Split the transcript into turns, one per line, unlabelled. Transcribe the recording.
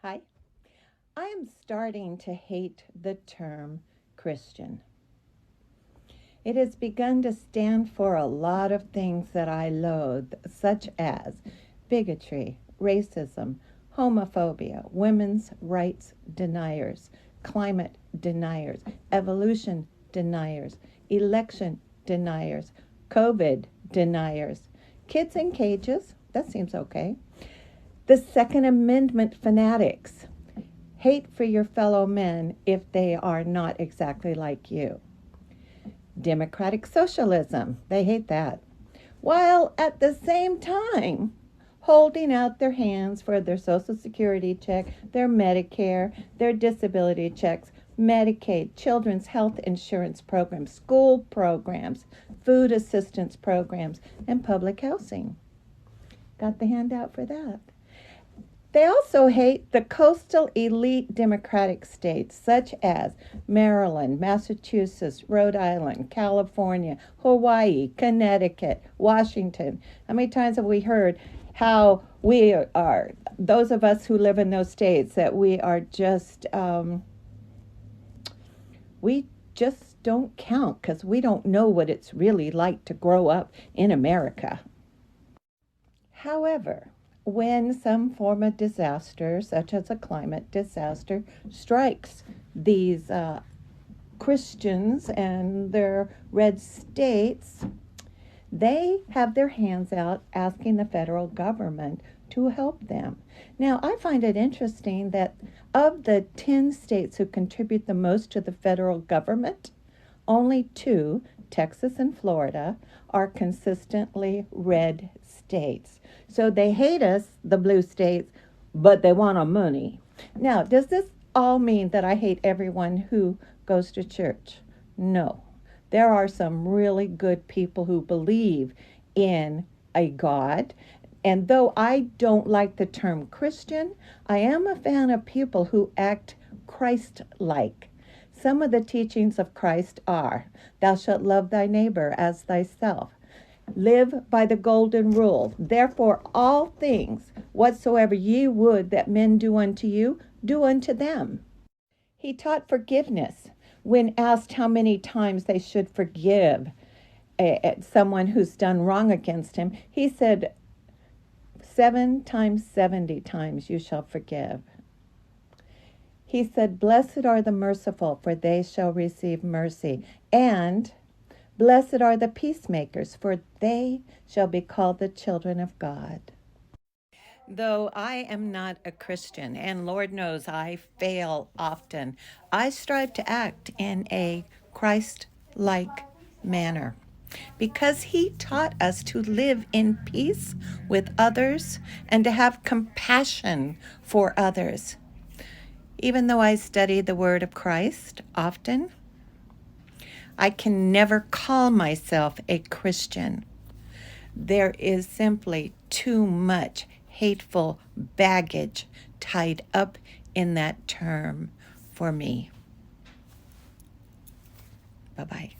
Hi. I am starting to hate the term Christian. It has begun to stand for a lot of things that I loathe, such as bigotry, racism, homophobia, women's rights deniers, climate deniers, evolution deniers, election deniers, COVID deniers, kids in cages, that seems okay, the Second Amendment fanatics, hate for your fellow men if they are not exactly like you. Democratic socialism, they hate that. While at the same time holding out their hands for their Social Security check, their Medicare, their disability checks, Medicaid, children's health insurance programs, school programs, food assistance programs, and public housing. Got the handout for that. They also hate the coastal elite Democratic states such as Maryland, Massachusetts, Rhode Island, California, Hawaii, Connecticut, Washington. How many times have we heard how we are, those of us who live in those states, that we are just, we just don't count because we don't know what it's really like to grow up in America. However, when some form of disaster, such as a climate disaster, strikes these Christians and their red states, they have their hands out asking the federal government to help them. Now, I find it interesting that of the 10 states who contribute the most to the federal government, only 2, Texas and Florida, are consistently red states. So they hate us, the blue states, but they want our money. Now, does this all mean that I hate everyone who goes to church? No. There are some really good people who believe in a God. And though I don't like the term Christian, I am a fan of people who act Christ-like. Some of the teachings of Christ are, thou shalt love thy neighbor as thyself. Live by the golden rule. Therefore, all things whatsoever ye would that men do unto you, do unto them. He taught forgiveness when asked how many times they should forgive someone who's done wrong against him. He said, 7 times 70 times you shall forgive. He said, blessed are the merciful, for they shall receive mercy. And blessed are the peacemakers, for they shall be called the children of God. Though I am not a Christian, and Lord knows I fail often, I strive to act in a Christ-like manner because he taught us to live in peace with others and to have compassion for others. Even though I study the word of Christ often, I can never call myself a Christian. There is simply too much hateful baggage tied up in that term for me. Bye-bye.